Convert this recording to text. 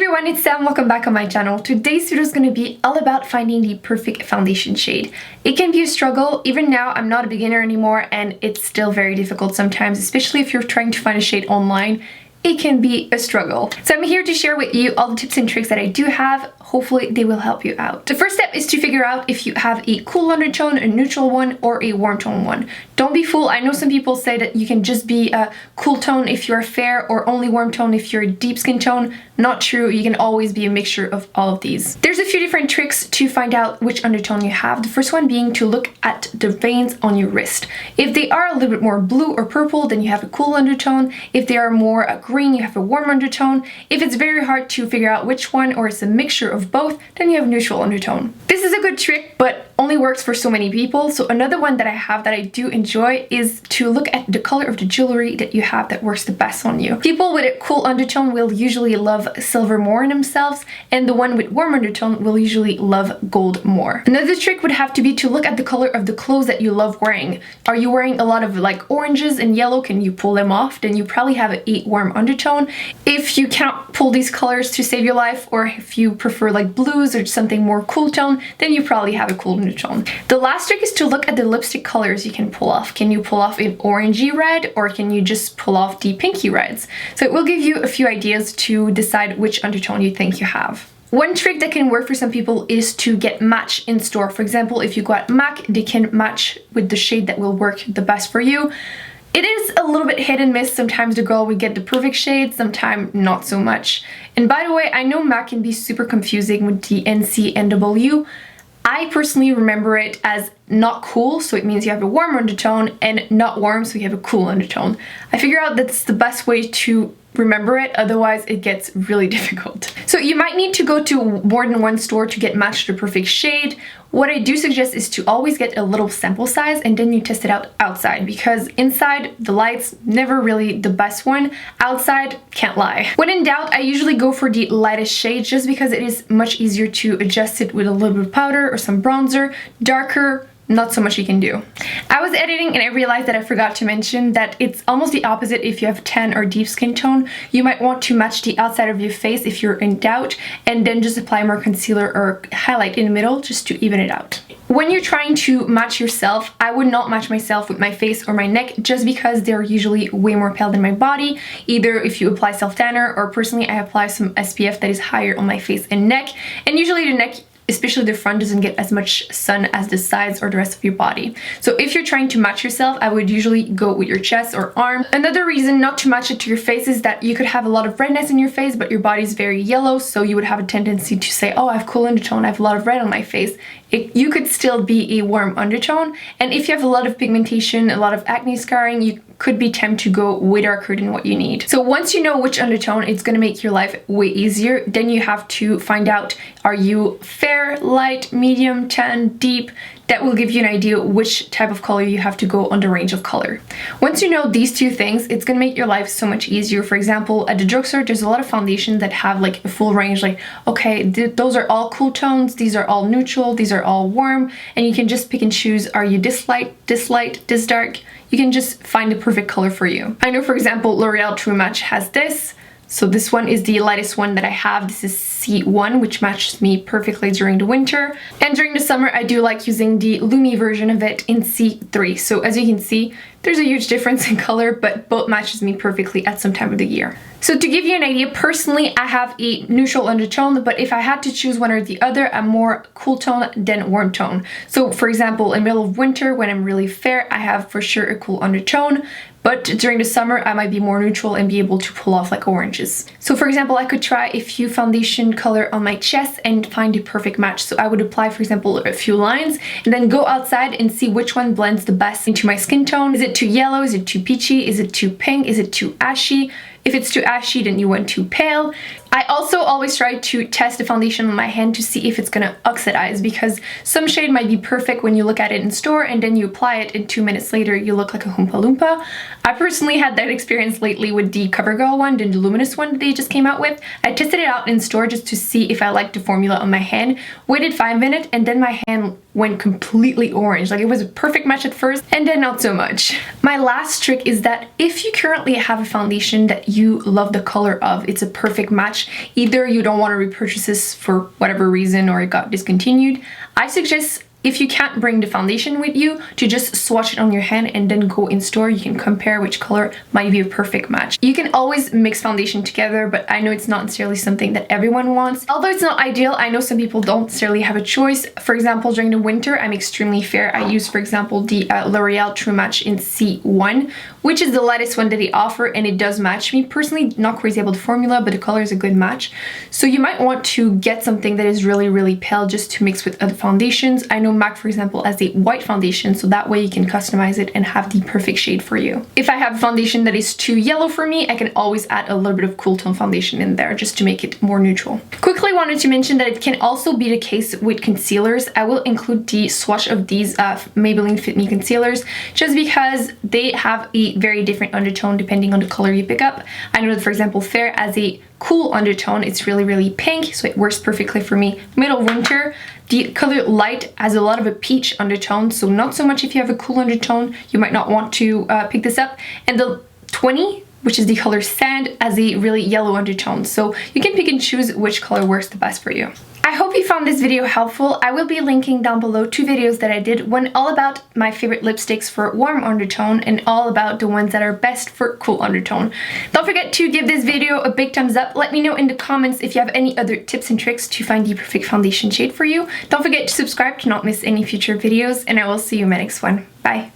everyone, it's Sam. Welcome back on my channel. Today's video is going to be all about finding the perfect foundation shade. It can be a struggle. Even now, I'm not a beginner anymore and it's still very difficult sometimes, especially if you're trying to find a shade online. It can be a struggle. So I'm here to share with you all the tips and tricks that I do have. Hopefully they will help you out. The first step is to figure out if you have a cool undertone, a neutral one, or a warm tone one. Don't be fooled. I know some people say that you can just be a cool tone if you're fair or only warm tone if you're a deep skin tone. Not true. You can always be a mixture of all of these. There's a few different tricks to find out which undertone you have. The first one being to look at the veins on your wrist. If they are a little bit more blue or purple, then you have a cool undertone. If they are more green, you have a warm undertone. If it's very hard to figure out which one or it's a mixture of both, then you have neutral undertone. This is a good trick, but only works for so many people. So another one that I have that I do enjoy is to look at the color of the jewelry that you have that works the best on you. People with a cool undertone will usually love silver more in themselves, and the one with warm undertone will usually love gold more. Another trick would have to be to look at the color of the clothes that you love wearing. Are you wearing a lot of like oranges and yellow? Can you pull them off? Then you probably have a warm undertone. If you can't pull these colors to save your life, or if you prefer like blues or something more cool tone, then you probably have a cool undertone. The last trick is to look at the lipstick colors you can pull off. Can you pull off an orangey red, or can you just pull off the pinky reds? So it will give you a few ideas to decide which undertone you think you have. One trick that can work for some people is to get match in store. For example, if you go at MAC, they can match with the shade that will work the best for you. It is a little bit hit and miss. Sometimes the girl would get the perfect shade, sometimes not so much. And by the way, I know MAC can be super confusing with the NC and W. I personally remember it as not cool, so it means you have a warm undertone, and not warm, so you have a cool undertone. I figure out that's the best way to remember it, otherwise it gets really difficult. So you might need to go to more than one store to get matched the perfect shade. What I do suggest is to always get a little sample size and then you test it out outside, because inside the light's never really the best one. Outside, can't lie. When in doubt, I usually go for the lightest shade just because it is much easier to adjust it with a little bit of powder or some bronzer. Darker, not so much you can do. I was editing and I realized that I forgot to mention that it's almost the opposite if you have tan or deep skin tone. You might want to match the outside of your face if you're in doubt, and then just apply more concealer or highlight in the middle just to even it out. When you're trying to match yourself, I would not match myself with my face or my neck just because they're usually way more pale than my body. Either if you apply self-tanner, or personally I apply some SPF that is higher on my face and neck, and usually the neck, especially the front, doesn't get as much sun as the sides or the rest of your body. So if you're trying to match yourself, I would usually go with your chest or arm. Another reason not to match it to your face is that you could have a lot of redness in your face, but your body's very yellow, so you would have a tendency to say, oh, I have cool undertone, I have a lot of red on my face. You could still be a warm undertone, and if you have a lot of pigmentation, a lot of acne scarring, you could be tempted to go way darker than what you need. So once you know which undertone, it's gonna make your life way easier. Then you have to find out, are you fair, light, medium, tan, deep? That will give you an idea which type of color you have to go on the range of color. Once you know these two things, it's gonna make your life so much easier. For example, at the drugstore, there's a lot of foundations that have like a full range, like, okay, those are all cool tones, these are all neutral, these are all warm, and you can just pick and choose, are you this light, this dark? You can just find the perfect color for you. I know, for example, L'Oreal True Match has this. So this one is the lightest one that I have. This is C1, which matches me perfectly during the winter. And during the summer, I do like using the Lumi version of it in C3. So as you can see, there's a huge difference in color, but both matches me perfectly at some time of the year. So to give you an idea, personally, I have a neutral undertone, but if I had to choose one or the other, I'm more cool tone than warm tone. So for example, in the middle of winter, when I'm really fair, I have for sure a cool undertone. But during the summer, I might be more neutral and be able to pull off like oranges. So for example, I could try a few foundation color on my chest and find the perfect match. So I would apply, for example, a few lines and then go outside and see which one blends the best into my skin tone. Is it too yellow? Is it too peachy? Is it too pink? Is it too ashy? If it's too ashy, then you want too pale. I also always try to test the foundation on my hand to see if it's gonna oxidize, because some shade might be perfect when you look at it in store and then you apply it and 2 minutes later you look like a Oompa Loompa. I personally had that experience lately with the CoverGirl one, the luminous one that they just came out with. I tested it out in store just to see if I liked the formula on my hand, waited 5 minutes, and then my hand went completely orange. Like, it was a perfect match at first and then not so much. My last trick is that if you currently have a foundation that you love the color of, it's a perfect match, match. Either you don't want to repurchase this for whatever reason or it got discontinued. I suggest, if you can't bring the foundation with you, to just swatch it on your hand and then go in store. You can compare which color might be a perfect match. You can always mix foundation together, but I know it's not necessarily something that everyone wants. Although it's not ideal, I know some people don't necessarily have a choice. For example, during the winter, I'm extremely fair. I use, for example, the L'Oreal True Match in C1, which is the lightest one that they offer, and it does match me. Personally, not crazy about the formula, but the color is a good match. So you might want to get something that is really, really pale just to mix with other foundations. I know MAC, for example, has a white foundation, so that way you can customize it and have the perfect shade for you. If I have a foundation that is too yellow for me, I can always add a little bit of cool tone foundation in there just to make it more neutral. Quickly wanted to mention that it can also be the case with concealers. I will include the swatch of these Maybelline Fit Me concealers just because they have a very different undertone depending on the color you pick up. I know that, for example, Fair has a cool undertone. It's really, really pink, so it works perfectly for me middle winter. The color Light has a lot of a peach undertone, so not so much if you have a cool undertone. You might not want to pick this up. And the 20, which is the color Sand, has a really yellow undertone, so you can pick and choose which color works the best for you. I hope you found this video helpful. I will be linking down below 2 videos that I did, one all about my favorite lipsticks for warm undertone and all about the ones that are best for cool undertone. Don't forget to give this video a big thumbs up. Let me know in the comments if you have any other tips and tricks to find the perfect foundation shade for you. Don't forget to subscribe to not miss any future videos, and I will see you in my next one. Bye!